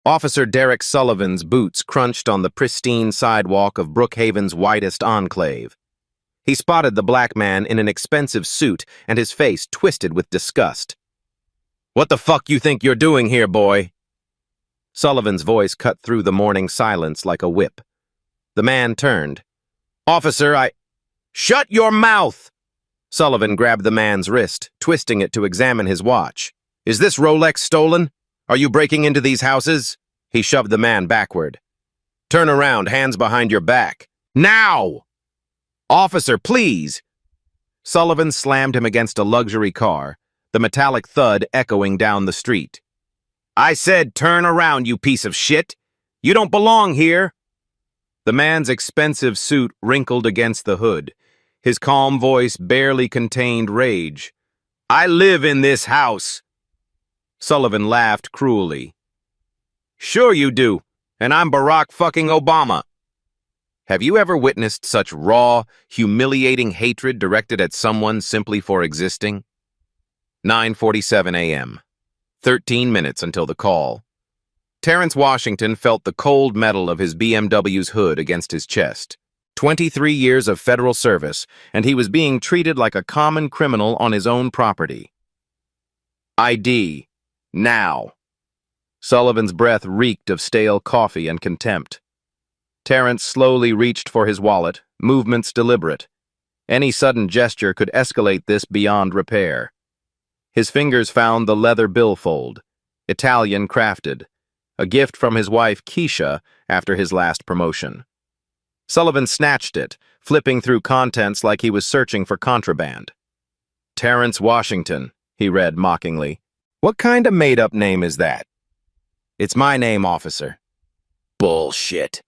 Officer Derek Sullivan's boots crunched on the pristine sidewalk of Brookhaven's whitest enclave. He spotted the black man in an expensive suit and his face twisted with disgust. "What the fuck you think you're doing here, boy?" Sullivan's voice cut through the morning silence like a whip. The man turned. "Officer, Shut your mouth!" Sullivan grabbed the man's wrist, twisting it to examine his watch. "Is this Rolex stolen? Are you breaking into these houses?" He shoved the man backward. "Turn around, hands behind your back. Now!" "Officer, please!" Sullivan slammed him against a luxury car, the metallic thud echoing down the street. "I said turn around, you piece of shit! You don't belong here!" The man's expensive suit wrinkled against the hood. His calm voice barely contained rage. "I live in this house!" Sullivan laughed cruelly. "Sure you do, and I'm Barack fucking Obama." Have you ever witnessed such raw, humiliating hatred directed at someone simply for existing? 9:47 a.m. 13 minutes until the call. Terrence Washington felt the cold metal of his BMW's hood against his chest. 23 years of federal service, and he was being treated like a common criminal on his own property. ID. Now. Sullivan's breath reeked of stale coffee and contempt. Terrence slowly reached for his wallet, movements deliberate. Any sudden gesture could escalate this beyond repair. His fingers found the leather billfold, Italian crafted, a gift from his wife Keisha after his last promotion. Sullivan snatched it, flipping through contents like he was searching for contraband. "Terrence Washington," he read mockingly. "What kind of made-up name is that?" "It's my name, officer." "Bullshit."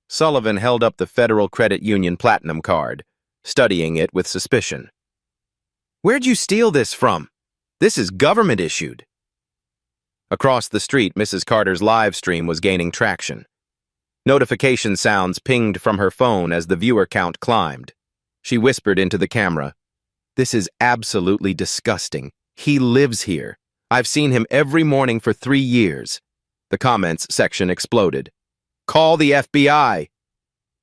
Sullivan held up the Federal Credit Union Platinum card, studying it with suspicion. "Where'd you steal this from? This is government-issued." Across the street, Mrs. Carter's live stream was gaining traction. Notification sounds pinged from her phone as the viewer count climbed. She whispered into the camera, "This is absolutely disgusting. He lives here. I've seen him every morning for 3 years." The comments section exploded. "Call the FBI.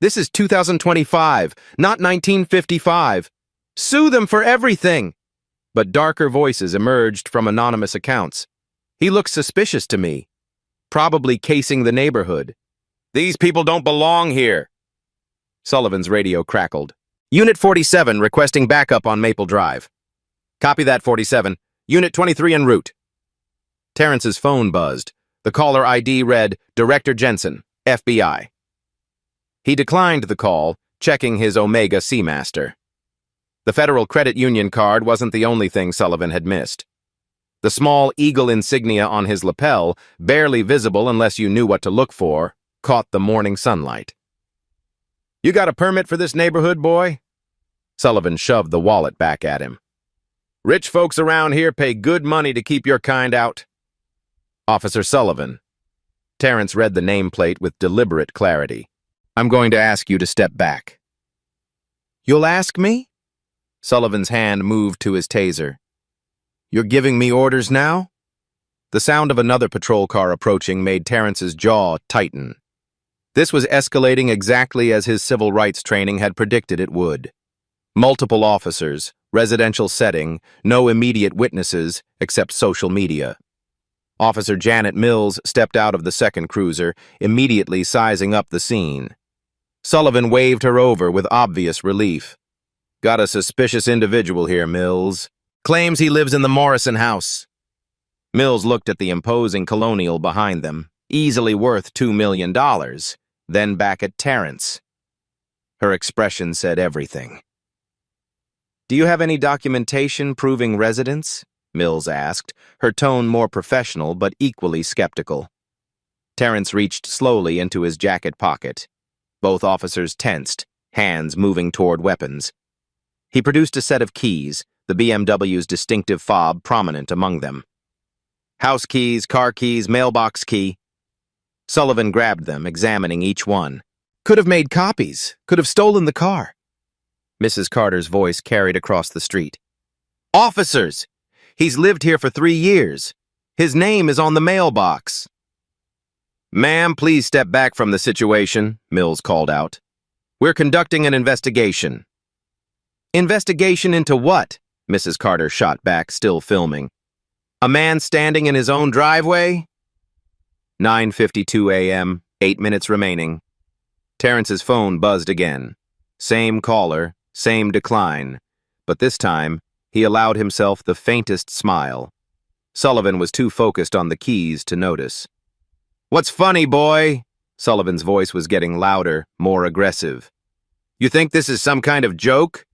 This is 2025, not 1955. Sue them for everything." But darker voices emerged from anonymous accounts. "He looks suspicious to me. Probably casing the neighborhood. These people don't belong here." Sullivan's radio crackled. "Unit 47 requesting backup on Maple Drive." "Copy that, 47. Unit 23 en route." Terrence's phone buzzed. The caller ID read, "Director Jensen, FBI." He declined the call, checking his Omega Seamaster. The Federal Credit Union card wasn't the only thing Sullivan had missed. The small eagle insignia on his lapel, barely visible unless you knew what to look for, caught the morning sunlight. "You got a permit for this neighborhood, boy?" Sullivan shoved the wallet back at him. "Rich folks around here pay good money to keep your kind out." "Officer Sullivan." Terrence read the nameplate with deliberate clarity. "I'm going to ask you to step back." "You'll ask me?" Sullivan's hand moved to his taser. "You're giving me orders now?" The sound of another patrol car approaching made Terrence's jaw tighten. This was escalating exactly as his civil rights training had predicted it would. Multiple officers, residential setting, no immediate witnesses except social media. Officer Janet Mills stepped out of the second cruiser, immediately sizing up the scene. Sullivan waved her over with obvious relief. "Got a suspicious individual here, Mills. Claims he lives in the Morrison house." Mills looked at the imposing colonial behind them, easily worth $2 million, then back at Terrence. Her expression said everything. "Do you have any documentation proving residence?" Mills asked, her tone more professional but equally skeptical. Terrence reached slowly into his jacket pocket. Both officers tensed, hands moving toward weapons. He produced a set of keys, the BMW's distinctive fob prominent among them. "House keys, car keys, mailbox key." Sullivan grabbed them, examining each one. "Could have made copies. Could have stolen the car." Mrs. Carter's voice carried across the street. "Officers! He's lived here for 3 years. His name is on the mailbox." Ma'am, please step back from the situation, Mills called out. We're conducting an investigation. Investigation into what? Mrs. Carter shot back, still filming. A man standing in his own driveway? 9:52 a.m., 8 minutes remaining. Terrence's phone buzzed again. Same caller, same decline. But this time, he allowed himself the faintest smile. Sullivan was too focused on the keys to notice. What's funny, boy? Sullivan's voice was getting louder, more aggressive. You think this is some kind of joke?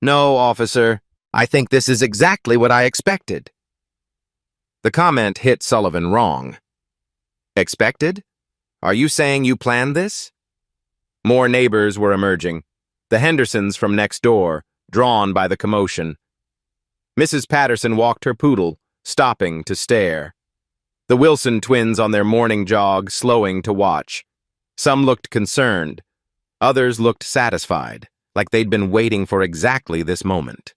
No, officer. I think this is exactly what I expected. The comment hit Sullivan wrong. Expected? Are you saying you planned this? More neighbors were emerging. The Hendersons from next door, drawn by the commotion. Mrs. Patterson walked her poodle, stopping to stare. The Wilson twins on their morning jog, slowing to watch. Some looked concerned. Others looked satisfied, like they'd been waiting for exactly this moment.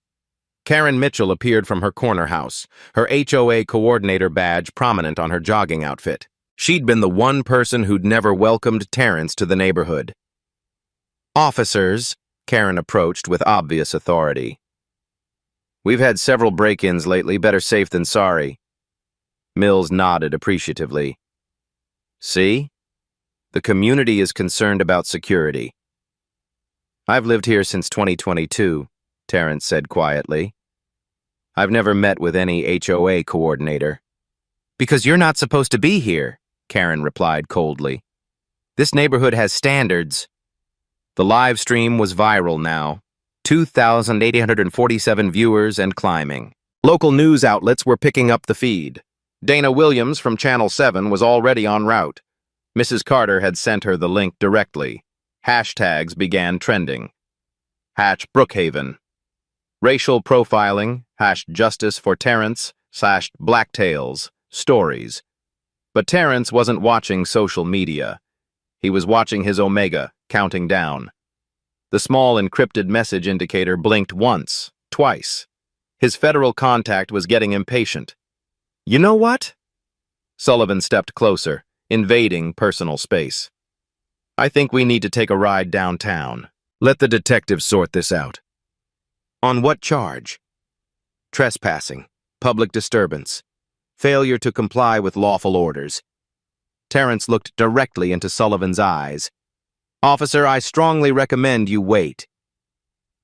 Karen Mitchell appeared from her corner house, her HOA coordinator badge prominent on her jogging outfit. She'd been the one person who'd never welcomed Terrence to the neighborhood. Officers, Karen approached with obvious authority. We've had several break-ins lately, better safe than sorry. Mills nodded appreciatively. See? The community is concerned about security. I've lived here since 2022, Terrence said quietly. I've never met with any HOA coordinator. Because you're not supposed to be here, Karen replied coldly. This neighborhood has standards. The live stream was viral now. 2,847 viewers and climbing. Local news outlets were picking up the feed. Dana Williams from Channel 7 was already en route. Mrs. Carter had sent her the link directly. Hashtags began trending. #Brookhaven. Racial profiling, #Justice for Terrence, /Blacktails, stories. But Terrence wasn't watching social media. He was watching his Omega, counting down. The small encrypted message indicator blinked once, twice. His federal contact was getting impatient. You know what? Sullivan stepped closer, invading personal space. I think we need to take a ride downtown. Let the detectives sort this out. On what charge? Trespassing, public disturbance, failure to comply with lawful orders. Terrence looked directly into Sullivan's eyes. Officer, I strongly recommend you wait.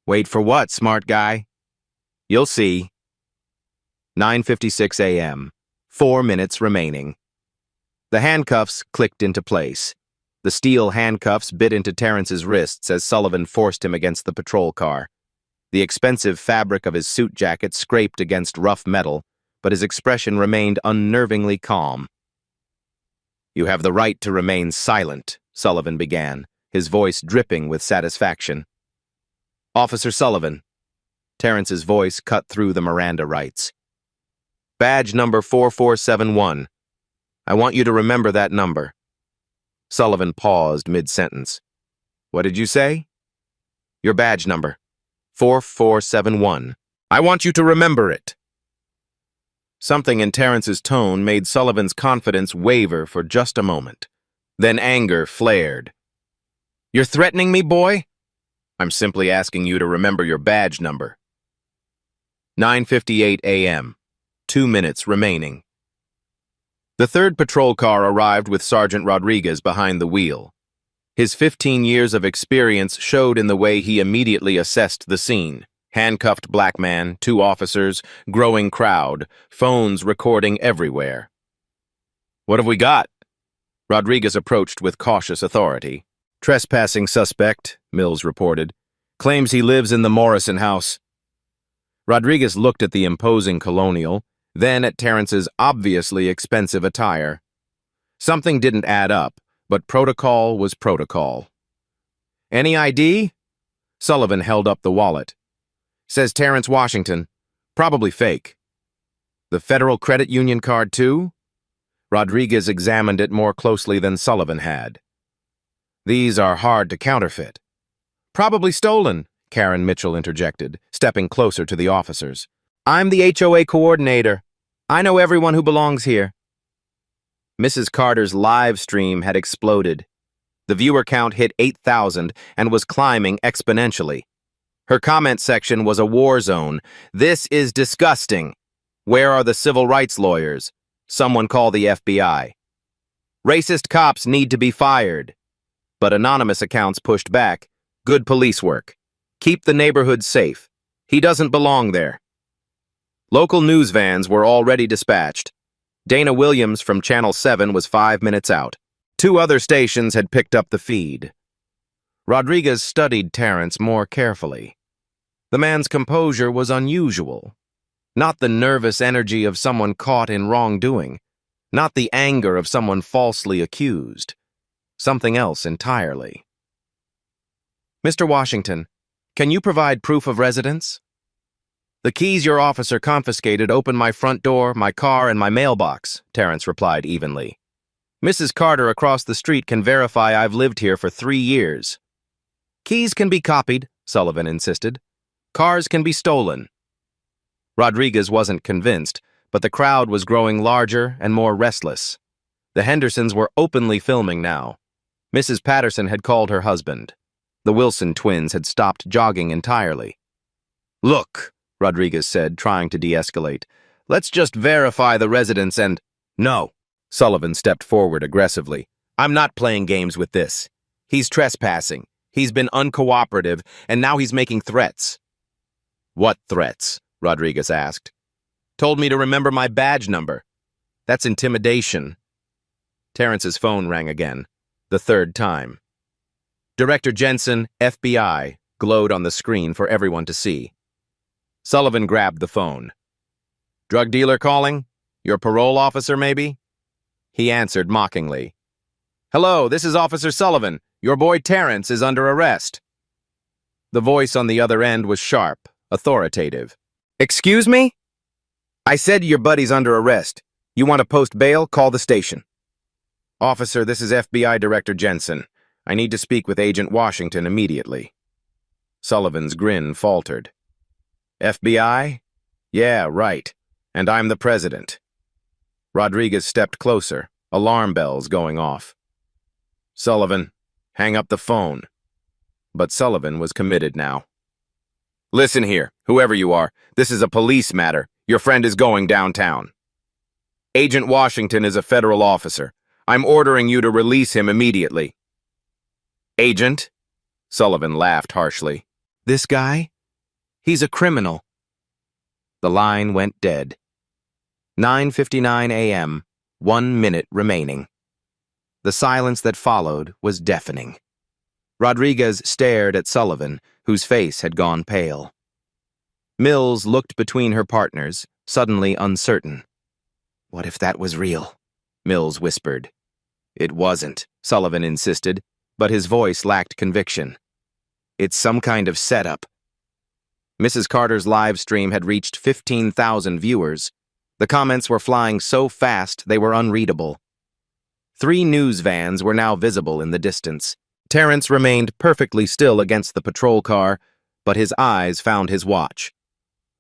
Wait for what, smart guy? You'll see. 9:56 a.m., 4 minutes remaining. The handcuffs clicked into place. The steel handcuffs bit into Terrence's wrists as Sullivan forced him against the patrol car. The expensive fabric of his suit jacket scraped against rough metal, but his expression remained unnervingly calm. You have the right to remain silent, Sullivan began, his voice dripping with satisfaction. Officer Sullivan. Terrence's voice cut through the Miranda rights. Badge number 4471. I want you to remember that number. Sullivan paused mid-sentence. What did you say? Your badge number. 4471. I want you to remember it. Something in Terrence's tone made Sullivan's confidence waver for just a moment. Then anger flared. You're threatening me, boy? I'm simply asking you to remember your badge number. 9:58 a.m. 2 minutes remaining. The third patrol car arrived with Sergeant Rodriguez behind the wheel. His 15 years of experience showed in the way he immediately assessed the scene. Handcuffed black man, 2 officers, growing crowd, phones recording everywhere. What have we got? Rodriguez approached with cautious authority. Trespassing suspect, Mills reported. Claims he lives in the Morrison house. Rodriguez looked at the imposing colonial, then at Terrence's obviously expensive attire. Something didn't add up, but protocol was protocol. Any ID? Sullivan held up the wallet. Says Terrence Washington. Probably fake. The Federal Credit Union card, too? Rodriguez examined it more closely than Sullivan had. These are hard to counterfeit. Probably stolen, Karen Mitchell interjected, stepping closer to the officers. I'm the HOA coordinator. I know everyone who belongs here. Mrs. Carter's live stream had exploded. The viewer count hit 8,000 and was climbing exponentially. Her comment section was a war zone. "This is disgusting. Where are the civil rights lawyers? Someone call the FBI. Racist cops need to be fired." But anonymous accounts pushed back. "Good police work. Keep the neighborhood safe. He doesn't belong there." Local news vans were already dispatched. Dana Williams from Channel 7 was 5 minutes out. 2 other stations had picked up the feed. Rodriguez studied Terrence more carefully. The man's composure was unusual. Not the nervous energy of someone caught in wrongdoing. Not the anger of someone falsely accused. Something else entirely. "Mr. Washington, can you provide proof of residence?" "The keys your officer confiscated open my front door, my car, and my mailbox," Terrence replied evenly. "Mrs. Carter across the street can verify I've lived here for 3 years. "Keys can be copied," Sullivan insisted. "Cars can be stolen." Rodriguez wasn't convinced, but the crowd was growing larger and more restless. The Hendersons were openly filming now. Mrs. Patterson had called her husband. The Wilson twins had stopped jogging entirely. "Look," Rodriguez said, trying to de-escalate. "Let's just verify the residence and—" "No." Sullivan stepped forward aggressively. "I'm not playing games with this. He's trespassing. He's been uncooperative, and now he's making threats." "What threats?" Rodriguez asked. "Told me to remember my badge number. That's intimidation." Terrence's phone rang again, the 3rd time. "Director Jensen, FBI," glowed on the screen for everyone to see. Sullivan grabbed the phone. "Drug dealer calling? Your parole officer, maybe?" He answered mockingly. "Hello, this is Officer Sullivan. Your boy Terrence is under arrest." The voice on the other end was sharp, authoritative. "Excuse me? I said your buddy's under arrest. You want to post bail? Call the station." "Officer, this is FBI Director Jensen. I need to speak with Agent Washington immediately." Sullivan's grin faltered. "FBI? Yeah, right. And I'm the president." Rodriguez stepped closer, alarm bells going off. "Sullivan, hang up the phone." But Sullivan was committed now. "Listen here, whoever you are, this is a police matter. Your friend is going downtown. Agent Washington is a federal officer. I'm ordering you to release him immediately." "Agent?" Sullivan laughed harshly. "This guy? He's a criminal." The line went dead. 9:59 a.m., 1 minute remaining. The silence that followed was deafening. Rodriguez stared at Sullivan, whose face had gone pale. Mills looked between her partners, suddenly uncertain. "What if that was real?" Mills whispered. "It wasn't," Sullivan insisted, but his voice lacked conviction. "It's some kind of setup." Mrs. Carter's live stream had reached 15,000 viewers. The comments were flying so fast they were unreadable. 3 news vans were now visible in the distance. Terrence remained perfectly still against the patrol car, but his eyes found his watch.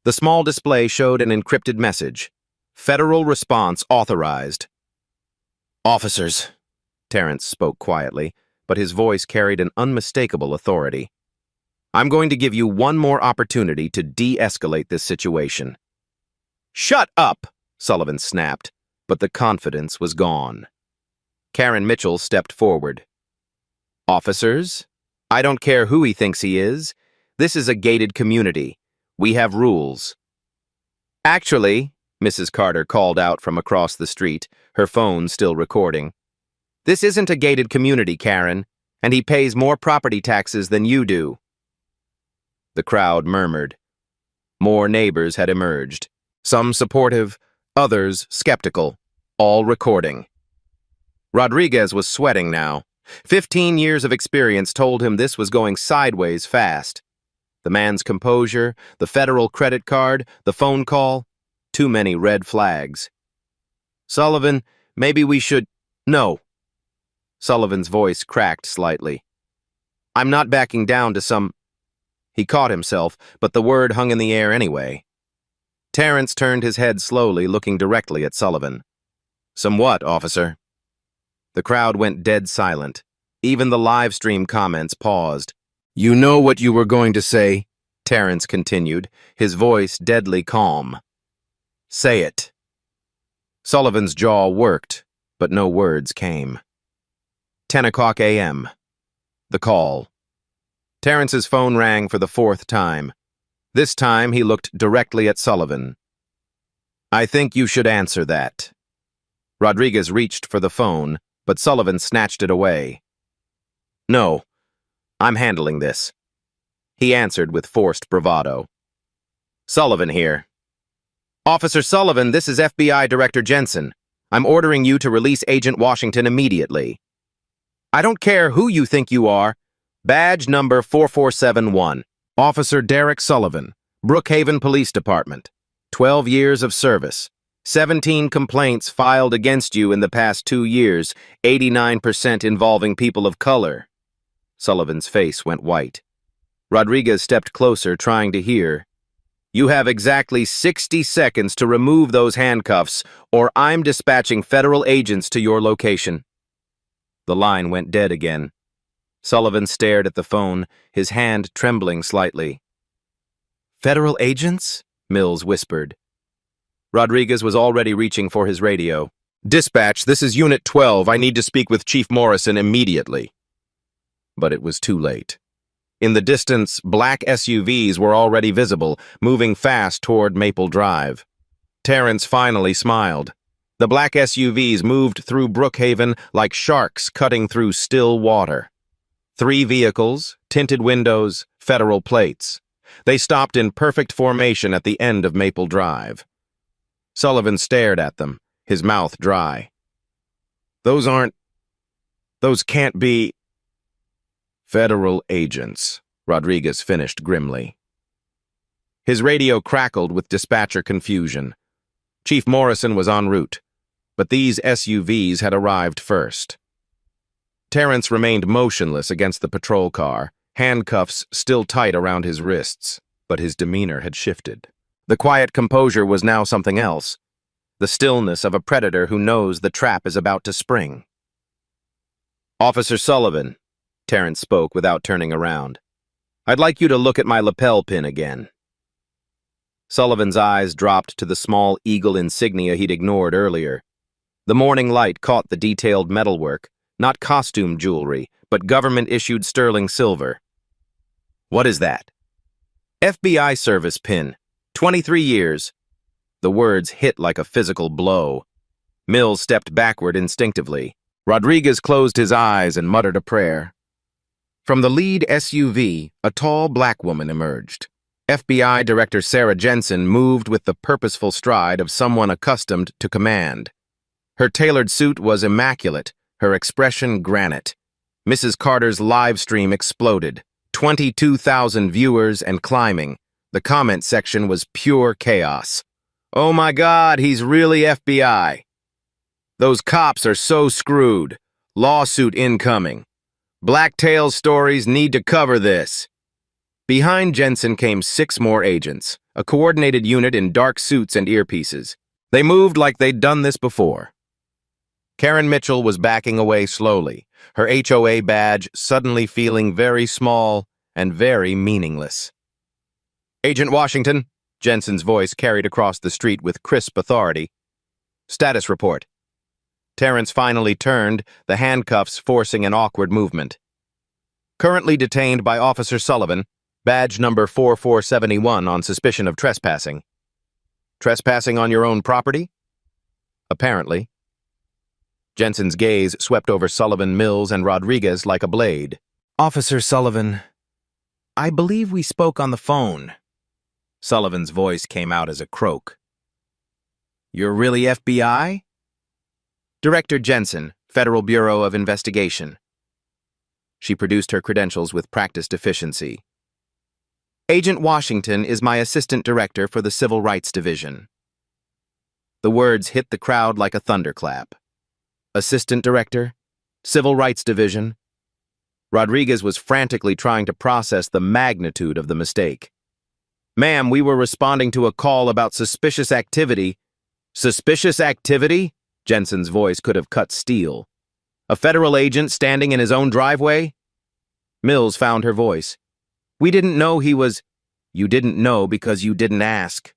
The small display showed an encrypted message. "Federal response authorized." "Officers," Terrence spoke quietly, but his voice carried an unmistakable authority. "I'm going to give you one more opportunity to de-escalate this situation." "Shut up!" Sullivan snapped, but the confidence was gone. Karen Mitchell stepped forward. "Officers, I don't care who he thinks he is. This is a gated community. We have rules." "Actually," Mrs. Carter called out from across the street, her phone still recording, "this isn't a gated community, Karen, and he pays more property taxes than you do." The crowd murmured. More neighbors had emerged, some supportive, others skeptical, all recording. Rodriguez was sweating now. 15 years of experience told him this was going sideways fast. The man's composure, the federal credit card, the phone call, too many red flags. "Sullivan, maybe we should—" "No." Sullivan's voice cracked slightly. "I'm not backing down to some—" He caught himself, but the word hung in the air anyway. Terrence turned his head slowly, looking directly at Sullivan. "Some what, officer?" The crowd went dead silent. Even the live stream comments paused. "You know what you were going to say," Terrence continued, his voice deadly calm. "Say it." Sullivan's jaw worked, but no words came. 10 o'clock a.m. The call. Terrence's phone rang for the fourth time. This time he looked directly at Sullivan. "I think you should answer that." Rodriguez reached for the phone, but Sullivan snatched it away. "No, I'm handling this," he answered with forced bravado. "Sullivan here." "Officer Sullivan, this is FBI Director Jensen. I'm ordering you to release Agent Washington immediately." "I don't care who you think you are. Badge number 4471. Officer Derek Sullivan, Brookhaven Police Department. 12 years of service. 17 complaints filed against you in the past 2 years, 89% involving people of color." Sullivan's face went white. Rodriguez stepped closer, trying to hear. "You have exactly 60 seconds to remove those handcuffs, or I'm dispatching federal agents to your location." The line went dead again. Sullivan stared at the phone, his hand trembling slightly. "Federal agents?" Mills whispered. Rodriguez was already reaching for his radio. "Dispatch, this is Unit 12. I need to speak with Chief Morrison immediately." But it was too late. In the distance, black SUVs were already visible, moving fast toward Maple Drive. Terrence finally smiled. The black SUVs moved through Brookhaven like sharks cutting through still water. 3 vehicles, tinted windows, federal plates. They stopped in perfect formation at the end of Maple Drive. Sullivan stared at them, his mouth dry. Those can't be federal agents," Rodriguez finished grimly. His radio crackled with dispatcher confusion. Chief Morrison was en route, but these SUVs had arrived first. Terrence remained motionless against the patrol car, handcuffs still tight around his wrists, but his demeanor had shifted. The quiet composure was now something else, the stillness of a predator who knows the trap is about to spring. "Officer Sullivan," Terrence spoke without turning around, "I'd like you to look at my lapel pin again." Sullivan's eyes dropped to the small eagle insignia he'd ignored earlier. The morning light caught the detailed metalwork, not costume jewelry, but government-issued sterling silver. "What is that?" "FBI service pin. 23 years. The words hit like a physical blow. Mills stepped backward instinctively. Rodriguez closed his eyes and muttered a prayer. From the lead SUV, a tall black woman emerged. FBI Director Sarah Jensen moved with the purposeful stride of someone accustomed to command. Her tailored suit was immaculate, her expression granite. Mrs. Carter's live stream exploded. 22,000 viewers and climbing. The comment section was pure chaos. "Oh my God, he's really FBI. Those cops are so screwed. Lawsuit incoming. Blacktail stories need to cover this." Behind Jensen came 6 more agents, a coordinated unit in dark suits and earpieces. They moved like they'd done this before. Karen Mitchell was backing away slowly, her HOA badge suddenly feeling very small and very meaningless. "Agent Washington," Jensen's voice carried across the street with crisp authority. "Status report." Terrence finally turned, the handcuffs forcing an awkward movement. "Currently detained by Officer Sullivan, badge number 4471 on suspicion of trespassing." "Trespassing on your own property?" "Apparently." Jensen's gaze swept over Sullivan, Mills, and Rodriguez like a blade. "Officer Sullivan, I believe we spoke on the phone." Sullivan's voice came out as a croak. "You're really FBI?" "Director Jensen, Federal Bureau of Investigation." She produced her credentials with practiced efficiency. "Agent Washington is my assistant director for the Civil Rights Division." The words hit the crowd like a thunderclap. Assistant director? Civil Rights Division? Rodriguez was frantically trying to process the magnitude of the mistake. "Ma'am, we were responding to a call about suspicious activity." "Suspicious activity?" Jensen's voice could have cut steel. A federal agent standing in his own driveway? Mills found her voice. We didn't know he was... You didn't know because you didn't ask.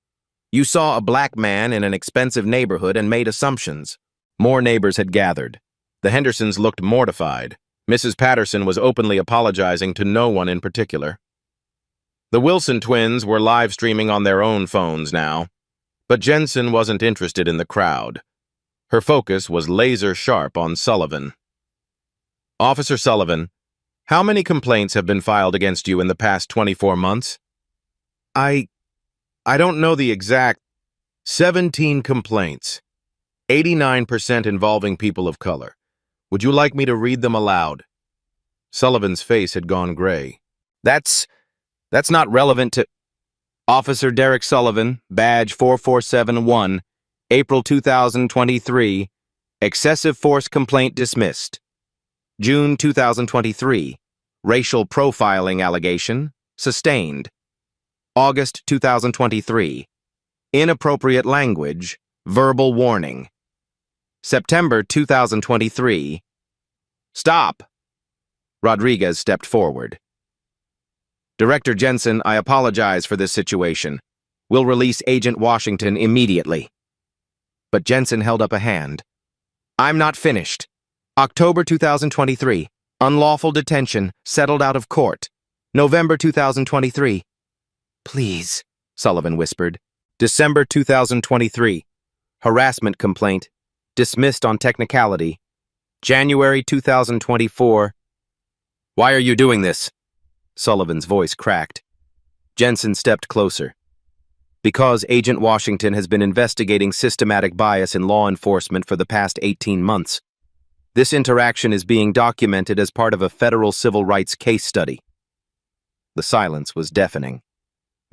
You saw a black man in an expensive neighborhood and made assumptions. More neighbors had gathered. The Hendersons looked mortified. Mrs. Patterson was openly apologizing to no one in particular. The Wilson twins were live streaming on their own phones now, but Jensen wasn't interested in the crowd. Her focus was laser sharp on Sullivan. Officer Sullivan, how many complaints have been filed against you in the past 24 months? I don't know the exact... 17 complaints. 89% involving people of color. Would you like me to read them aloud? Sullivan's face had gone gray. That's not relevant to... Officer Derek Sullivan, badge 4471, April 2023, excessive force complaint dismissed. June 2023, racial profiling allegation, sustained. August 2023, inappropriate language, verbal warning. September 2023, stop! Rodriguez stepped forward. Director Jensen, I apologize for this situation. We'll release Agent Washington immediately. But Jensen held up a hand. I'm not finished. October 2023, unlawful detention, settled out of court. November 2023. Please, Sullivan whispered. December 2023, harassment complaint, dismissed on technicality. January 2024. Why are you doing this? Sullivan's voice cracked. Jensen stepped closer. Because Agent Washington has been investigating systematic bias in law enforcement for the past 18 months. This interaction is being documented as part of a federal civil rights case study. The silence was deafening.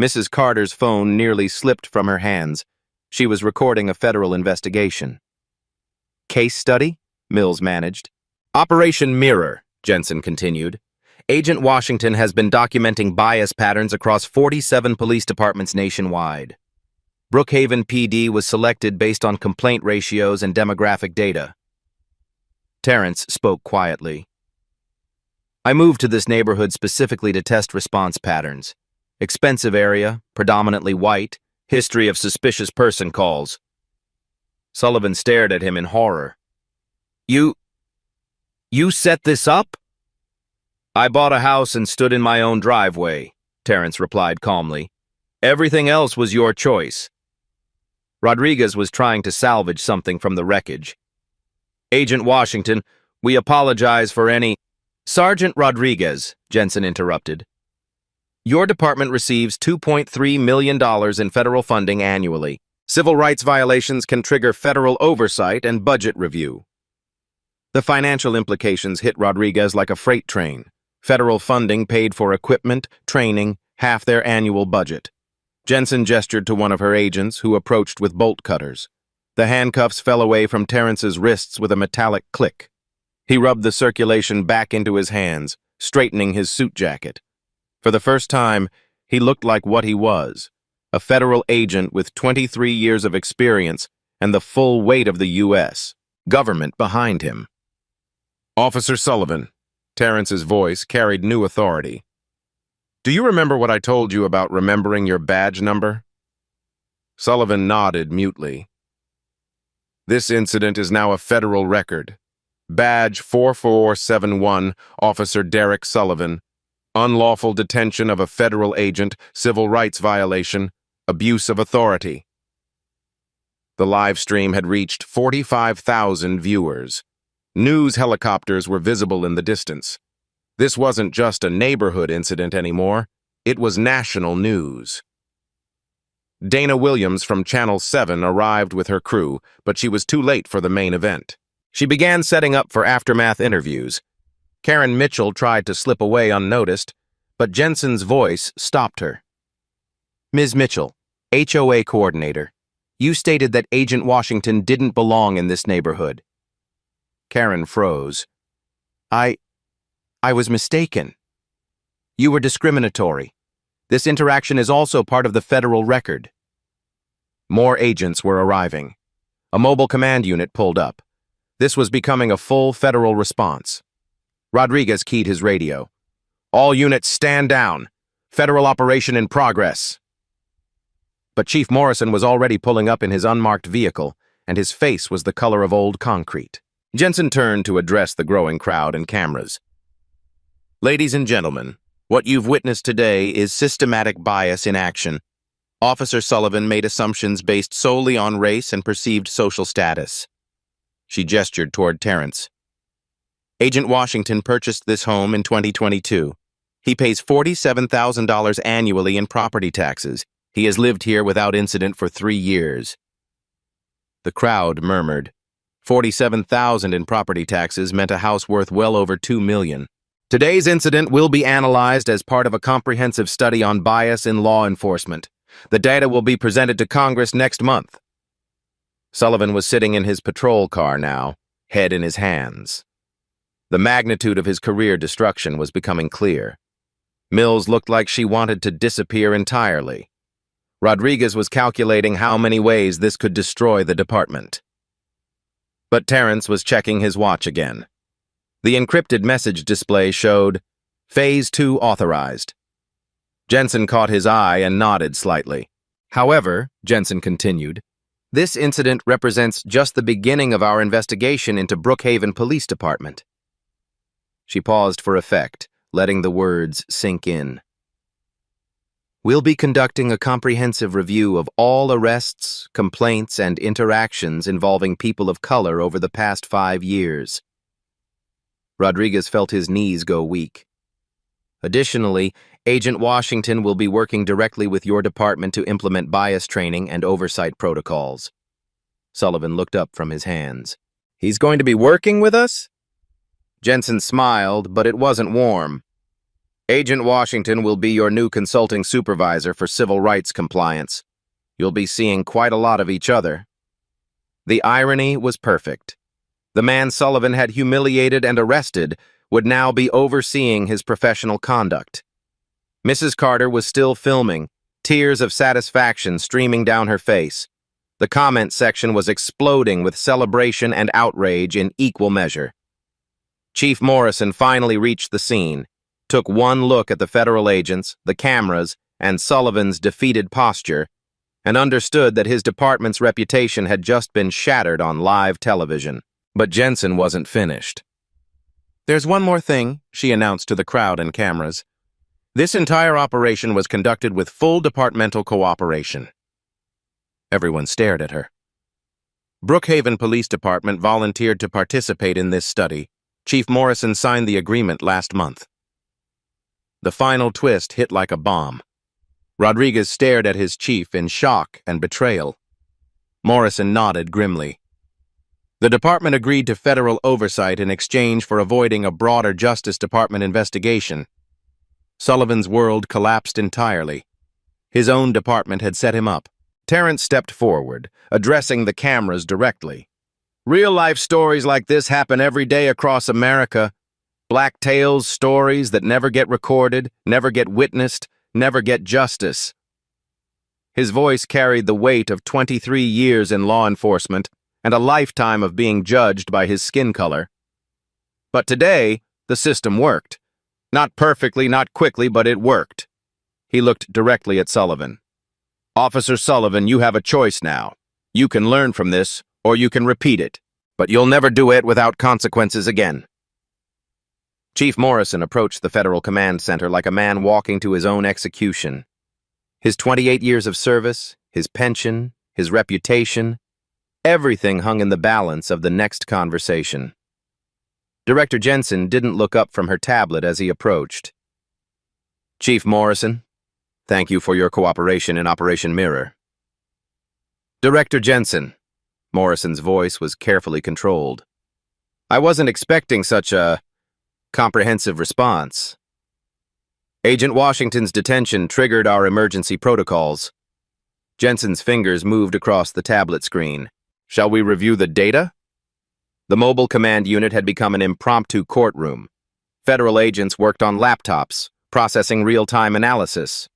Mrs. Carter's phone nearly slipped from her hands. She was recording a federal investigation. Case study? Mills managed. Operation Mirror, Jensen continued. Agent Washington has been documenting bias patterns across 47 police departments nationwide. Brookhaven PD was selected based on complaint ratios and demographic data. Terrence spoke quietly. I moved to this neighborhood specifically to test response patterns. Expensive area, predominantly white, history of suspicious person calls. Sullivan stared at him in horror. You set this up? I bought a house and stood in my own driveway, Terrence replied calmly. Everything else was your choice. Rodriguez was trying to salvage something from the wreckage. Agent Washington, we apologize for any... Sergeant Rodriguez, Jensen interrupted. Your department receives $2.3 million in federal funding annually. Civil rights violations can trigger federal oversight and budget review. The financial implications hit Rodriguez like a freight train. Federal funding paid for equipment, training, half their annual budget. Jensen gestured to one of her agents, who approached with bolt cutters. The handcuffs fell away from Terrence's wrists with a metallic click. He rubbed the circulation back into his hands, straightening his suit jacket. For the first time, he looked like what he was, a federal agent with 23 years of experience and the full weight of the U.S. government behind him. Officer Sullivan, Terrence's voice carried new authority. Do you remember what I told you about remembering your badge number? Sullivan nodded mutely. This incident is now a federal record. Badge 4471, Officer Derek Sullivan. Unlawful detention of a federal agent, civil rights violation, abuse of authority. The live stream had reached 45,000 viewers. News helicopters were visible in the distance. This wasn't just a neighborhood incident anymore. It was national news. Dana Williams from Channel 7 arrived with her crew, but she was too late for the main event. She began setting up for aftermath interviews. Karen Mitchell tried to slip away unnoticed, but Jensen's voice stopped her. Ms. Mitchell, HOA coordinator, you stated that Agent Washington didn't belong in this neighborhood. Karen froze. I was mistaken. You were discriminatory. This interaction is also part of the federal record. More agents were arriving. A mobile command unit pulled up. This was becoming a full federal response. Rodriguez keyed his radio. "All units stand down. Federal operation in progress." But Chief Morrison was already pulling up in his unmarked vehicle, and his face was the color of old concrete. Jensen turned to address the growing crowd and cameras. "Ladies and gentlemen, what you've witnessed today is systematic bias in action. Officer Sullivan made assumptions based solely on race and perceived social status." She gestured toward Terrence. "Agent Washington purchased this home in 2022. He pays $47,000 annually in property taxes. He has lived here without incident for 3 years." The crowd murmured. $47,000 in property taxes meant a house worth well over $2 million. "Today's incident will be analyzed as part of a comprehensive study on bias in law enforcement. The data will be presented to Congress next month." Sullivan was sitting in his patrol car now, head in his hands. The magnitude of his career destruction was becoming clear. Mills looked like she wanted to disappear entirely. Rodriguez was calculating how many ways this could destroy the department. But Terrence was checking his watch again. The encrypted message display showed, "Phase 2 authorized." Jensen caught his eye and nodded slightly. "However," Jensen continued, "this incident represents just the beginning of our investigation into Brookhaven Police Department." She paused for effect, letting the words sink in. "We'll be conducting a comprehensive review of all arrests, complaints, and interactions involving people of color over the past 5 years." Rodriguez felt his knees go weak. "Additionally, Agent Washington will be working directly with your department to implement bias training and oversight protocols." Sullivan looked up from his hands. "He's going to be working with us?" Jensen smiled, but it wasn't warm. "Agent Washington will be your new consulting supervisor for civil rights compliance. You'll be seeing quite a lot of each other." The irony was perfect. The man Sullivan had humiliated and arrested would now be overseeing his professional conduct. Mrs. Carter was still filming, tears of satisfaction streaming down her face. The comment section was exploding with celebration and outrage in equal measure. Chief Morrison finally reached the scene, took one look at the federal agents, the cameras, and Sullivan's defeated posture, and understood that his department's reputation had just been shattered on live television. But Jensen wasn't finished. "There's one more thing," she announced to the crowd and cameras. "This entire operation was conducted with full departmental cooperation." Everyone stared at her. Brookhaven Police Department volunteered to participate in this study. Chief Morrison signed the agreement last month. The final twist hit like a bomb. Rodriguez stared at his chief in shock and betrayal. Morrison nodded grimly. The department agreed to federal oversight in exchange for avoiding a broader Justice Department investigation. Sullivan's world collapsed entirely. His own department had set him up. Terrence stepped forward, addressing the cameras directly. "Real-life stories like this happen every day across America. Black tales, stories that never get recorded, never get witnessed, never get justice." His voice carried the weight of 23 years in law enforcement and a lifetime of being judged by his skin color. But today, the system worked. Not perfectly, not quickly, but it worked. He looked directly at Sullivan. "Officer Sullivan, you have a choice now. You can learn from this, or you can repeat it, but you'll never do it without consequences again." Chief Morrison approached the Federal Command Center like a man walking to his own execution. His 28 years of service, his pension, his reputation, everything hung in the balance of the next conversation. Director Jensen didn't look up from her tablet as he approached. "Chief Morrison, thank you for your cooperation in Operation Mirror." "Director Jensen," Morrison's voice was carefully controlled. "I wasn't expecting such a comprehensive response. Agent Washington's detention triggered our emergency protocols." Jensen's fingers moved across the tablet screen. "Shall we review the data?" The mobile command unit had become an impromptu courtroom. Federal agents worked on laptops, processing real-time analysis.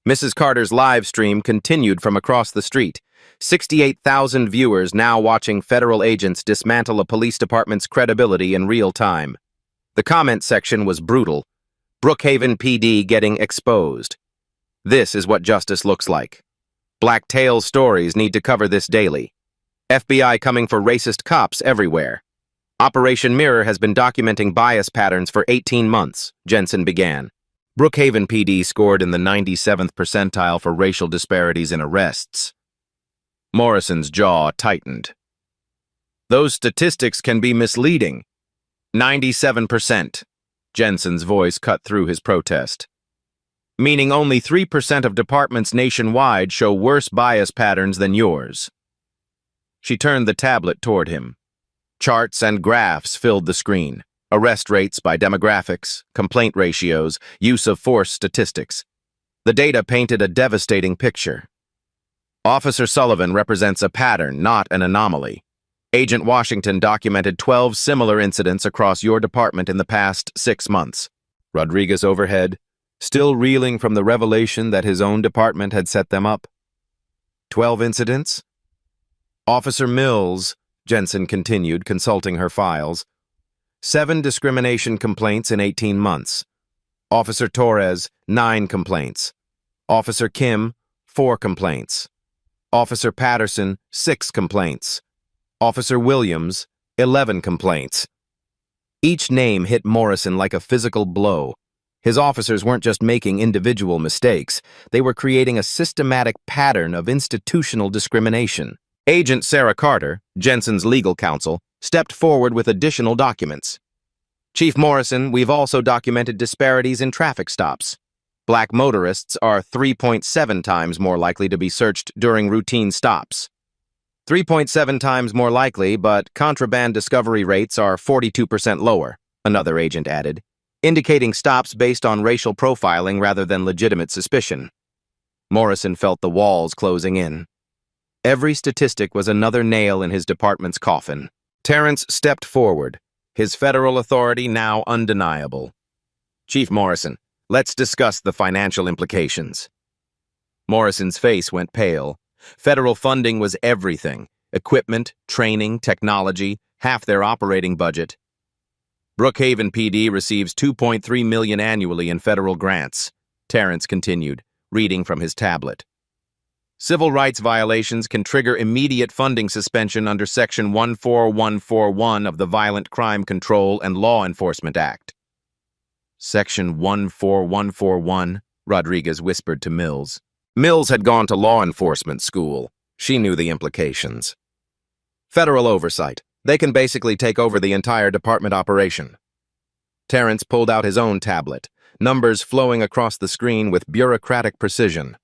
Mrs. Carter's live stream continued from across the street, 68,000 viewers now watching federal agents dismantle a police department's credibility in real time. The comment section was brutal. Brookhaven PD getting exposed. This is what justice looks like. Black Tails stories need to cover this daily. FBI coming for racist cops everywhere. Operation Mirror has been documenting bias patterns for 18 months, Jensen began. Brookhaven PD scored in the 97th percentile for racial disparities in arrests. Morrison's jaw tightened. Those statistics can be misleading. 97%. Jensen's voice cut through his protest. Meaning only 3% of departments nationwide show worse bias patterns than yours. She turned the tablet toward him. Charts and graphs filled the screen. Arrest rates by demographics, complaint ratios, use of force statistics. The data painted a devastating picture. Officer Sullivan represents a pattern, not an anomaly. Agent Washington documented 12 similar incidents across your department in the past 6 months. Rodriguez overhead, still reeling from the revelation that his own department had set them up. 12 incidents? Officer Mills, Jensen continued, consulting her files. 7 discrimination complaints in 18 months. Officer Torres, 9 complaints. Officer Kim, 4 complaints. Officer Patterson, 6 complaints. Officer Williams, 11 complaints. Each name hit Morrison like a physical blow. His officers weren't just making individual mistakes, they were creating a systematic pattern of institutional discrimination. Agent Sarah Carter, Jensen's legal counsel, stepped forward with additional documents. Chief Morrison, we've also documented disparities in traffic stops. Black motorists are 3.7 times more likely to be searched during routine stops. 3.7 times more likely, but contraband discovery rates are 42% lower, another agent added, indicating stops based on racial profiling rather than legitimate suspicion. Morrison felt the walls closing in. Every statistic was another nail in his department's coffin. Terrence stepped forward, his federal authority now undeniable. Chief Morrison, let's discuss the financial implications. Morrison's face went pale. Federal funding was everything. Equipment, training, technology, half their operating budget. Brookhaven PD receives $2.3 million annually in federal grants, Terrence continued, reading from his tablet. Civil rights violations can trigger immediate funding suspension under Section 14141 of the Violent Crime Control and Law Enforcement Act. Section 14141, Rodriguez whispered to Mills. Mills had gone to law enforcement school. She knew the implications. Federal oversight. They can basically take over the entire department operation. Terrence pulled out his own tablet, numbers flowing across the screen with bureaucratic precision.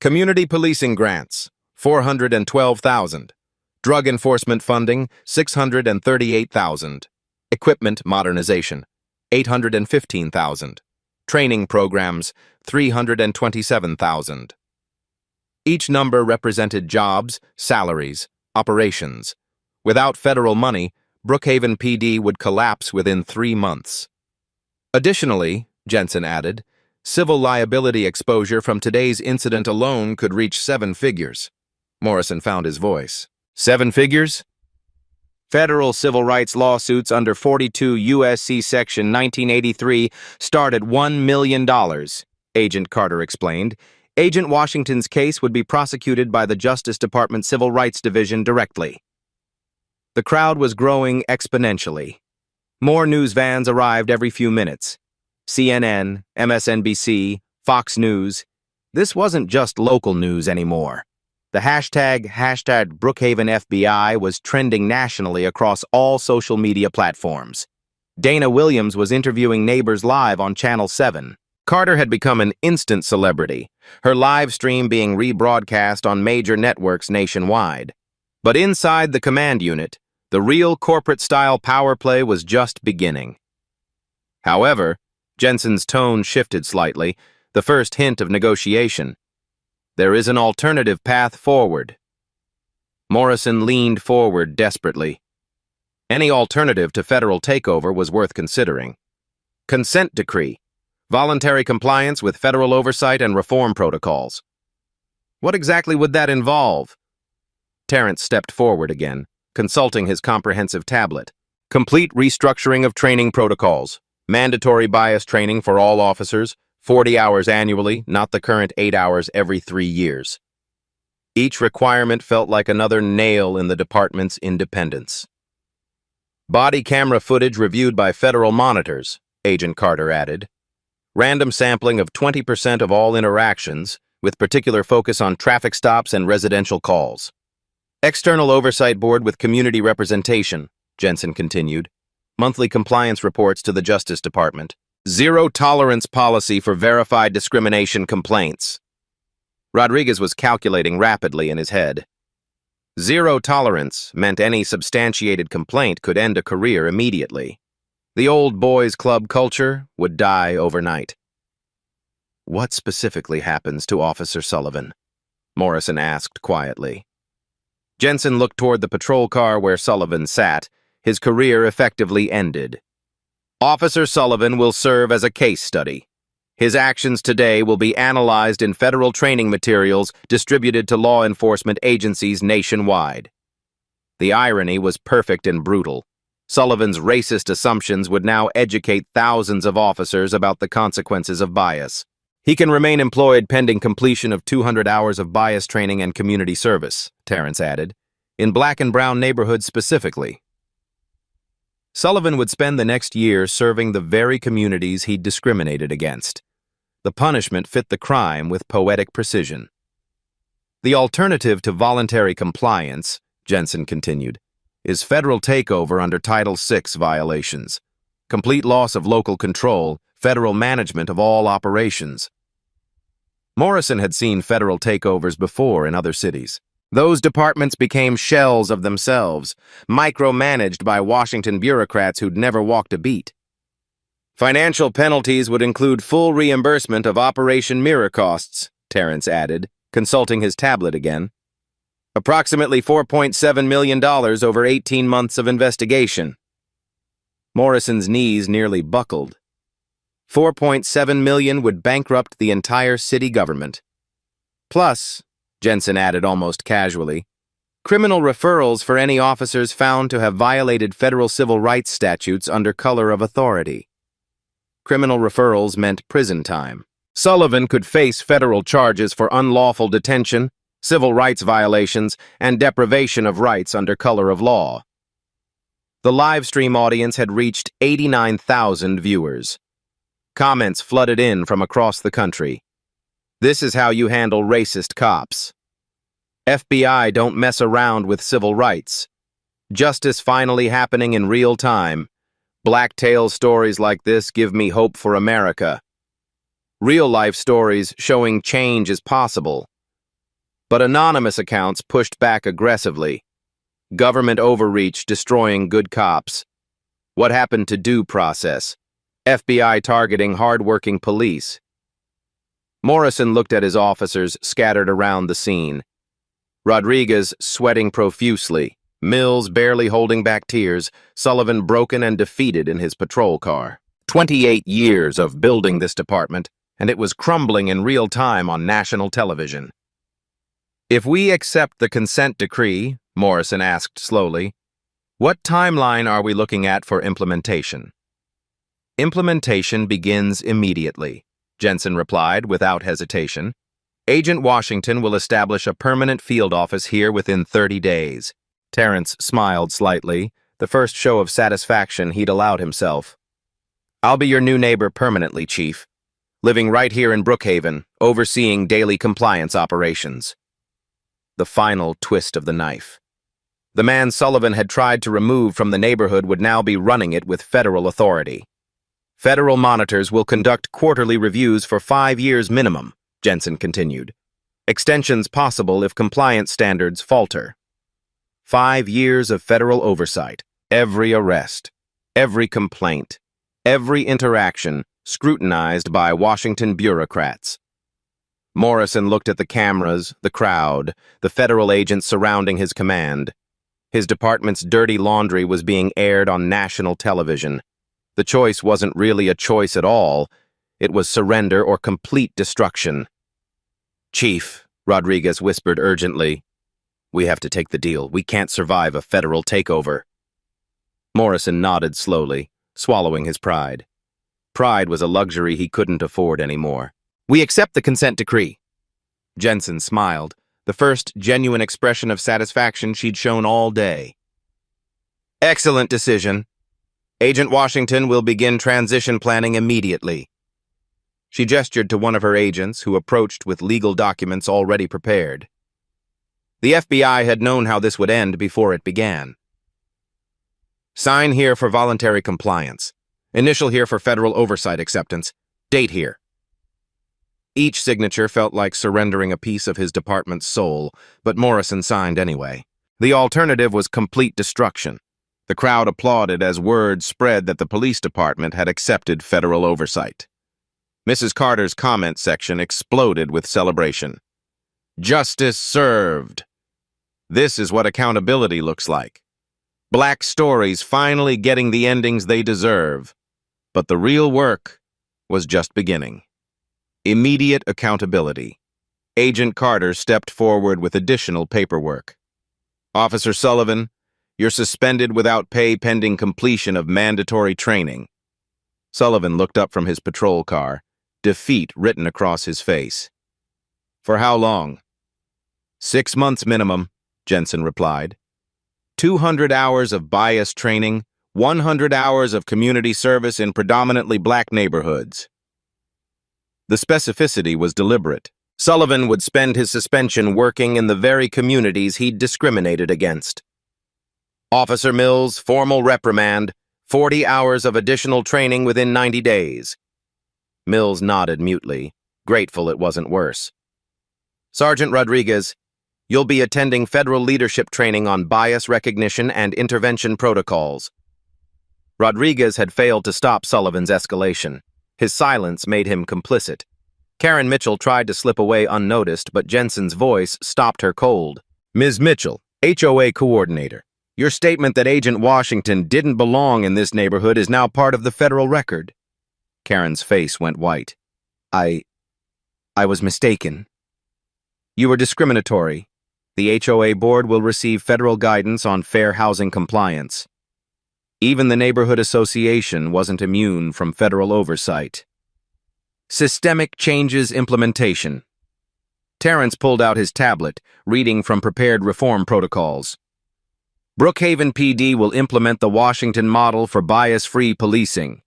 Community policing grants, $412,000. Drug enforcement funding, $638,000. Equipment modernization, $815,000. Training programs, $327,000. Each number represented jobs, salaries, operations. Without federal money, Brookhaven PD would collapse within 3 months. Additionally, Jensen added, civil liability exposure from today's incident alone could reach 7 figures. Morrison found his voice. 7 figures? Federal civil rights lawsuits under 42 U.S.C. Section 1983 start at $1 million, Agent Carter explained. Agent Washington's case would be prosecuted by the Justice Department Civil Rights Division directly. The crowd was growing exponentially. More news vans arrived every few minutes. CNN, MSNBC, Fox News. This wasn't just local news anymore. The hashtag Brookhaven FBI was trending nationally across all social media platforms. Dana Williams was interviewing neighbors live on Channel 7. Carter had become an instant celebrity, her live stream being rebroadcast on major networks nationwide. But inside the command unit, the real corporate-style power play was just beginning. However, Jensen's tone shifted slightly, the first hint of negotiation. There is an alternative path forward. Morrison leaned forward desperately. Any alternative to federal takeover was worth considering. Consent decree. Voluntary compliance with federal oversight and reform protocols. What exactly would that involve? Terrence stepped forward again, consulting his comprehensive tablet. Complete restructuring of training protocols. Mandatory bias training for all officers, 40 hours annually, not the current 8 hours every 3 years. Each requirement felt like another nail in the department's independence. Body camera footage reviewed by federal monitors, Agent Carter added. Random sampling of 20% of all interactions, with particular focus on traffic stops and residential calls. External Oversight Board with community representation, Jensen continued. Monthly compliance reports to the Justice Department. Zero tolerance policy for verified discrimination complaints. Rodriguez was calculating rapidly in his head. Zero tolerance meant any substantiated complaint could end a career immediately. The old boys club culture would die overnight. What specifically happens to Officer Sullivan? Morrison asked quietly. Jensen looked toward the patrol car where Sullivan sat. His career effectively ended. Officer Sullivan will serve as a case study. His actions today will be analyzed in federal training materials distributed to law enforcement agencies nationwide. The irony was perfect and brutal. Sullivan's racist assumptions would now educate thousands of officers about the consequences of bias. He can remain employed pending completion of 200 hours of bias training and community service, Terrence added, in black and brown neighborhoods specifically. Sullivan would spend the next year serving the very communities he'd discriminated against. The punishment fit the crime with poetic precision. The alternative to voluntary compliance, Jensen continued, is federal takeover under Title VI violations, complete loss of local control, federal management of all operations. Morrison had seen federal takeovers before in other cities. Those departments became shells of themselves, micromanaged by Washington bureaucrats who'd never walked a beat. Financial penalties would include full reimbursement of Operation Mirror costs, Terrence added, consulting his tablet again. Approximately $4.7 million over 18 months of investigation. Morrison's knees nearly buckled. $4.7 million would bankrupt the entire city government. Plus, Jensen added almost casually, criminal referrals for any officers found to have violated federal civil rights statutes under color of authority. Criminal referrals meant prison time. Sullivan could face federal charges for unlawful detention, civil rights violations, and deprivation of rights under color of law. The live stream audience had reached 89,000 viewers. Comments flooded in from across the country. This is how you handle racist cops. FBI don't mess around with civil rights. Justice finally happening in real time. Black tale stories like this give me hope for America. Real-life stories showing change is possible. But anonymous accounts pushed back aggressively. Government overreach destroying good cops. What happened to due process? FBI targeting hard-working police. Morrison looked at his officers scattered around the scene. Rodriguez sweating profusely, Mills barely holding back tears, Sullivan broken and defeated in his patrol car. 28 years of building this department, and it was crumbling in real time on national television. If we accept the consent decree, Morrison asked slowly, what timeline are we looking at for implementation? Implementation begins immediately, Jensen replied without hesitation. Agent Washington will establish a permanent field office here within 30 days. Terrence smiled slightly, the first show of satisfaction he'd allowed himself. I'll be your new neighbor permanently, Chief, living right here in Brookhaven, overseeing daily compliance operations. The final twist of the knife. The man Sullivan had tried to remove from the neighborhood would now be running it with federal authority. Federal monitors will conduct quarterly reviews for 5 years minimum, Jensen continued. Extensions possible if compliance standards falter. 5 years of federal oversight, every arrest, every complaint, every interaction scrutinized by Washington bureaucrats. Morrison looked at the cameras, the crowd, the federal agents surrounding his command. His department's dirty laundry was being aired on national television. The choice wasn't really a choice at all. It was surrender or complete destruction. Chief, Rodriguez whispered urgently. We have to take the deal. We can't survive a federal takeover. Morrison nodded slowly, swallowing his pride. Pride was a luxury he couldn't afford anymore. We accept the consent decree. Jensen smiled, the first genuine expression of satisfaction she'd shown all day. Excellent decision. Agent Washington will begin transition planning immediately. She gestured to one of her agents, who approached with legal documents already prepared. The FBI had known how this would end before it began. Sign here for voluntary compliance. Initial here for federal oversight acceptance. Date here. Each signature felt like surrendering a piece of his department's soul, but Morrison signed anyway. The alternative was complete destruction. The crowd applauded as word spread that the police department had accepted federal oversight. Mrs. Carter's comment section exploded with celebration. Justice served. This is what accountability looks like. Black stories finally getting the endings they deserve. But the real work was just beginning. Immediate accountability. Agent Carter stepped forward with additional paperwork. Officer Sullivan, you're suspended without pay pending completion of mandatory training. Sullivan looked up from his patrol car, defeat written across his face. For how long? 6 months minimum, Jensen replied. 200 hours of bias training, 100 hours of community service in predominantly black neighborhoods. The specificity was deliberate. Sullivan would spend his suspension working in the very communities he'd discriminated against. Officer Mills, formal reprimand, 40 hours of additional training within 90 days. Mills nodded mutely, grateful it wasn't worse. Sergeant Rodriguez, you'll be attending federal leadership training on bias recognition and intervention protocols. Rodriguez had failed to stop Sullivan's escalation. His silence made him complicit. Karen Mitchell tried to slip away unnoticed, but Jensen's voice stopped her cold. Ms. Mitchell, HOA coordinator, your statement that Agent Washington didn't belong in this neighborhood is now part of the federal record. Karen's face went white. I was mistaken. You were discriminatory. The HOA board will receive federal guidance on fair housing compliance. Even the neighborhood association wasn't immune from federal oversight. Systemic changes implementation. Terrence pulled out his tablet, reading from prepared reform protocols. Brookhaven PD will implement the Washington model for bias-free policing.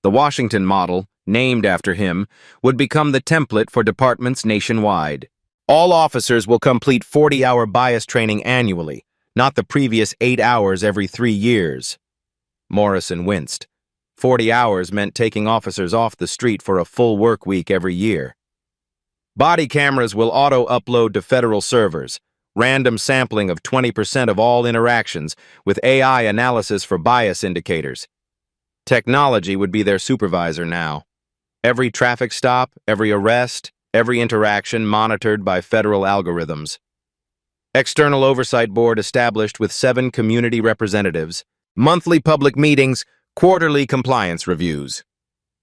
The Washington model, named after him, would become the template for departments nationwide. All officers will complete 40-hour bias training annually, not the previous 8 hours every 3 years. Morrison winced. 40 hours meant taking officers off the street for a full work week every year. Body cameras will auto-upload to federal servers, random sampling of 20% of all interactions, with AI analysis for bias indicators. Technology would be their supervisor now. Every traffic stop, every arrest, every interaction monitored by federal algorithms. External Oversight Board established with 7 community representatives, monthly public meetings, quarterly compliance reviews.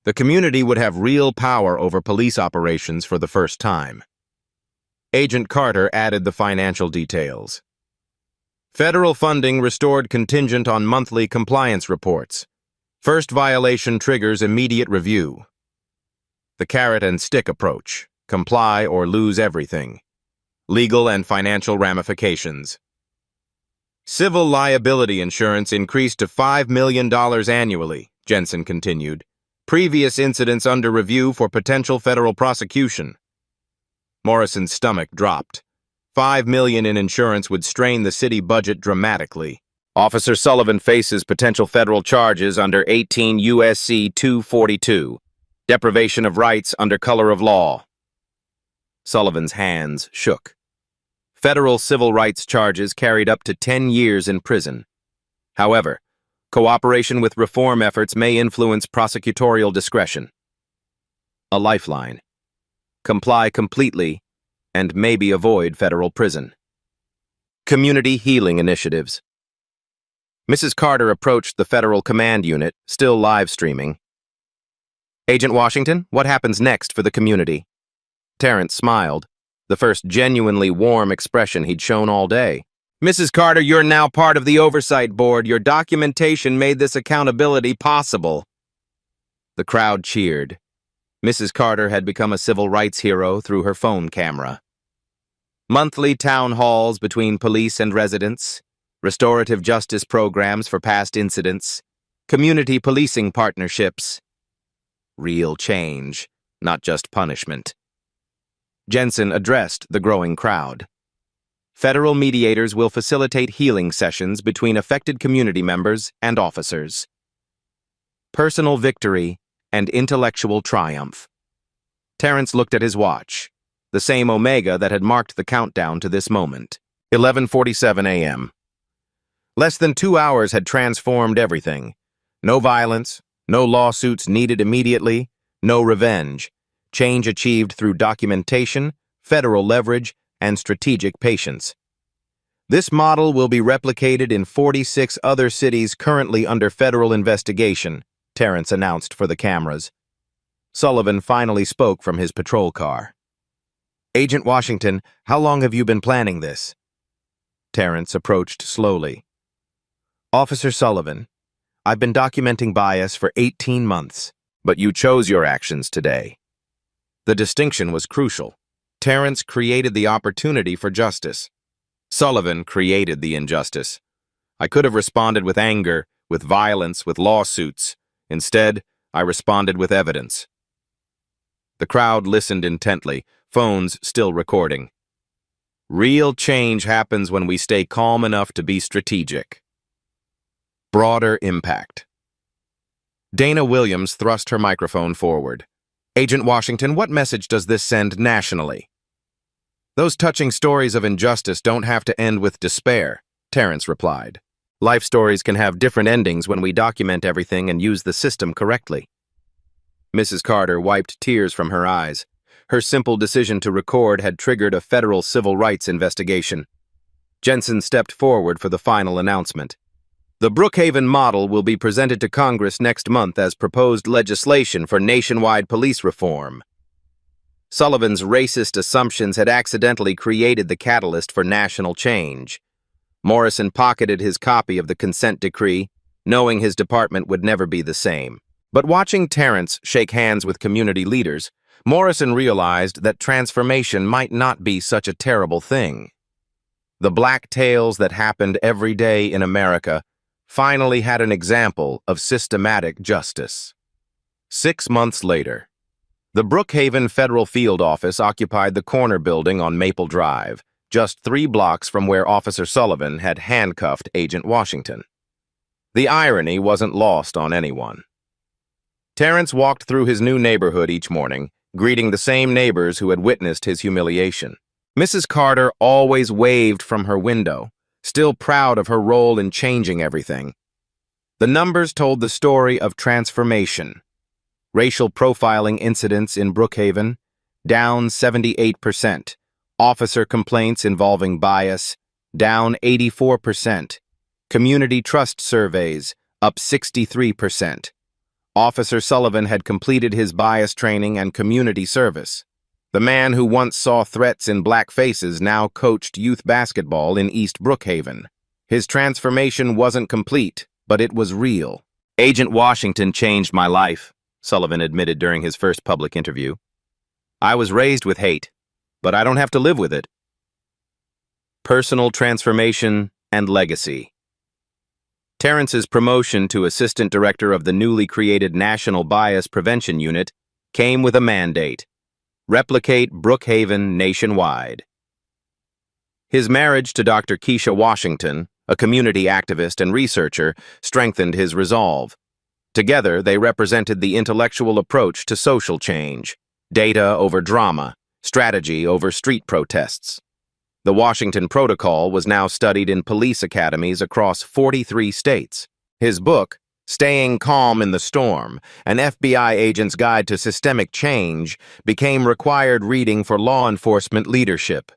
The community would have real power over police operations for the first time. Agent Carter added the financial details. Federal funding restored contingent on monthly compliance reports. First violation triggers immediate review. The carrot and stick approach. Comply or lose everything. Legal and financial ramifications. Civil liability insurance increased to $5 million annually, Jensen continued. Previous incidents under review for potential federal prosecution. Morrison's stomach dropped. $5 million in insurance would strain the city budget dramatically. Officer Sullivan faces potential federal charges under 18 U.S.C. 242, deprivation of rights under color of law. Sullivan's hands shook. Federal civil rights charges carried up to 10 years in prison. However, cooperation with reform efforts may influence prosecutorial discretion. A lifeline. Comply completely, and maybe avoid federal prison. Community healing initiatives. Mrs. Carter approached the federal command unit, still live streaming. Agent Washington, what happens next for the community? Terrence smiled, the first genuinely warm expression he'd shown all day. "Mrs. Carter, you're now part of the oversight board. Your documentation made this accountability possible." The crowd cheered. Mrs. Carter had become a civil rights hero through her phone camera. Monthly town halls between police and residents, restorative justice programs for past incidents, community policing partnerships. Real change, not just punishment. Jensen addressed the growing crowd. Federal mediators will facilitate healing sessions between affected community members and officers. Personal victory and intellectual triumph. Terrence looked at his watch, the same omega that had marked the countdown to this moment. 11:47 a.m. Less than 2 hours had transformed everything. No violence, no lawsuits needed immediately, no revenge. Change achieved through documentation, federal leverage, and strategic patience. This model will be replicated in 46 other cities currently under federal investigation, Terrence announced for the cameras. Sullivan finally spoke from his patrol car. "Agent Washington, how long have you been planning this?" Terrence approached slowly. "Officer Sullivan, I've been documenting bias for 18 months, but you chose your actions today." The distinction was crucial. Terrence created the opportunity for justice. Sullivan created the injustice. "I could have responded with anger, with violence, with lawsuits. Instead, I responded with evidence." The crowd listened intently, phones still recording. Real change happens when we stay calm enough to be strategic. Broader impact. Dana Williams thrust her microphone forward. "Agent Washington, what message does this send nationally?" "Those touching stories of injustice don't have to end with despair," Terrence replied. "Life stories can have different endings when we document everything and use the system correctly." Mrs. Carter wiped tears from her eyes. Her simple decision to record had triggered a federal civil rights investigation. Jensen stepped forward for the final announcement. "The Brookhaven model will be presented to Congress next month as proposed legislation for nationwide police reform." Sullivan's racist assumptions had accidentally created the catalyst for national change. Morrison pocketed his copy of the consent decree, knowing his department would never be the same. But watching Terrence shake hands with community leaders, Morrison realized that transformation might not be such a terrible thing. The black tales that happened every day in America finally had an example of systematic justice. 6 months later, the Brookhaven Federal Field Office occupied the corner building on Maple Drive, just 3 blocks from where Officer Sullivan had handcuffed Agent Washington. The irony wasn't lost on anyone. Terrence walked through his new neighborhood each morning, greeting the same neighbors who had witnessed his humiliation. Mrs. Carter always waved from her window, still proud of her role in changing everything. The numbers told the story of transformation. Racial profiling incidents in Brookhaven, down 78%. Officer complaints involving bias, down 84%. Community trust surveys, up 63%. Officer Sullivan had completed his bias training and community service. The man who once saw threats in black faces now coached youth basketball in East Brookhaven. His transformation wasn't complete, but it was real. "Agent Washington changed my life," Sullivan admitted during his first public interview. "I was raised with hate, but I don't have to live with it." Personal transformation and legacy. Terrence's promotion to assistant director of the newly created National Bias Prevention Unit came with a mandate: replicate Brookhaven nationwide. His marriage to Dr. Keisha Washington, a community activist and researcher, strengthened his resolve. Together, they represented the intellectual approach to social change: data over drama, strategy over street protests. The Washington Protocol was now studied in police academies across 43 states. His book, Staying Calm in the Storm, an FBI agent's guide to systemic change, became required reading for law enforcement leadership.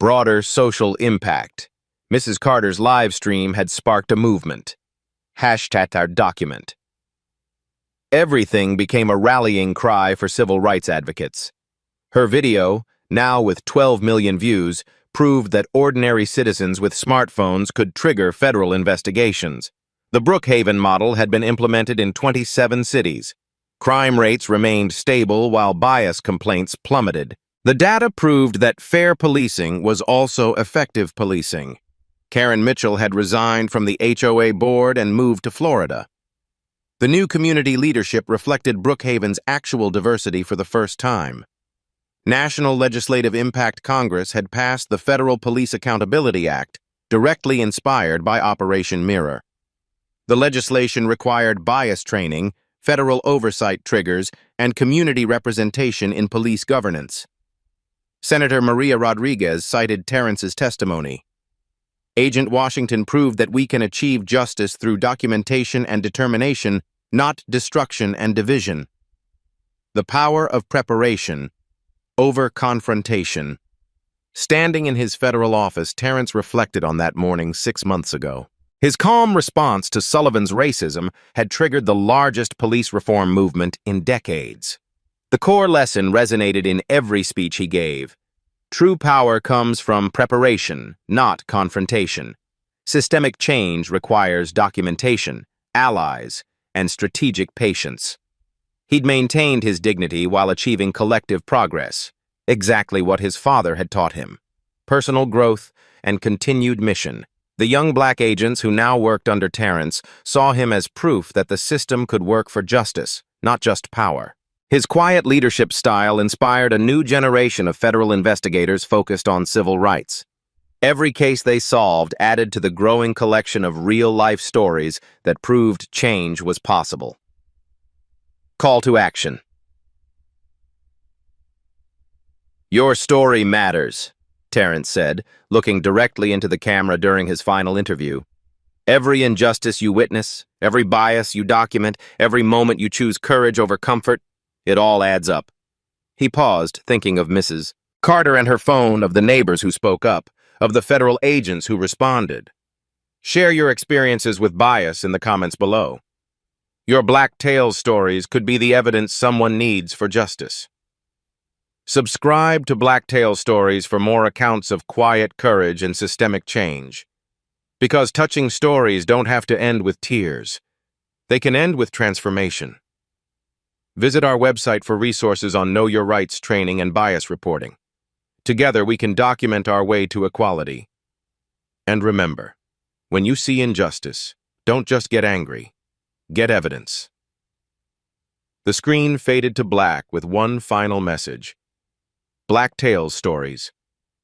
Broader social impact. Mrs. Carter's live stream had sparked a movement. #OurDocument. Everything became a rallying cry for civil rights advocates. Her video, now with 12 million views, proved that ordinary citizens with smartphones could trigger federal investigations. The Brookhaven model had been implemented in 27 cities. Crime rates remained stable while bias complaints plummeted. The data proved that fair policing was also effective policing. Karen Mitchell had resigned from the HOA board and moved to Florida. The new community leadership reflected Brookhaven's actual diversity for the first time. National Legislative Impact Congress had passed the Federal Police Accountability Act, directly inspired by Operation Mirror. The legislation required bias training, federal oversight triggers, and community representation in police governance. Senator Maria Rodriguez cited Terrence's testimony. Agent Washington proved that we can achieve justice through documentation and determination, not destruction and division. The power of preparation over confrontation. Standing in his federal office, Terrence reflected on that morning 6 months ago. His calm response to Sullivan's racism had triggered the largest police reform movement in decades. The core lesson resonated in every speech he gave. True power comes from preparation, not confrontation. Systemic change requires documentation, allies, and strategic patience. He'd maintained his dignity while achieving collective progress, exactly what his father had taught him. Personal growth and continued mission. The young black agents who now worked under Terrence saw him as proof that the system could work for justice, not just power. His quiet leadership style inspired a new generation of federal investigators focused on civil rights. Every case they solved added to the growing collection of real-life stories that proved change was possible. Call to action. Your story matters, Terrence said, looking directly into the camera during his final interview. Every injustice you witness, every bias you document, every moment you choose courage over comfort, it all adds up. He paused, thinking of Mrs. Carter and her phone, of the neighbors who spoke up, of the federal agents who responded. Share your experiences with bias in the comments below. Your Black Tales stories could be the evidence someone needs for justice. Subscribe to Black Tales Stories for more accounts of quiet courage and systemic change. Because touching stories don't have to end with tears. They can end with transformation. Visit our website for resources on Know Your Rights training and bias reporting. Together, we can document our way to equality. And remember, when you see injustice, don't just get angry. Get evidence. The screen faded to black with one final message. Black Tales Stories,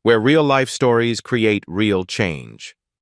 where real-life stories create real change.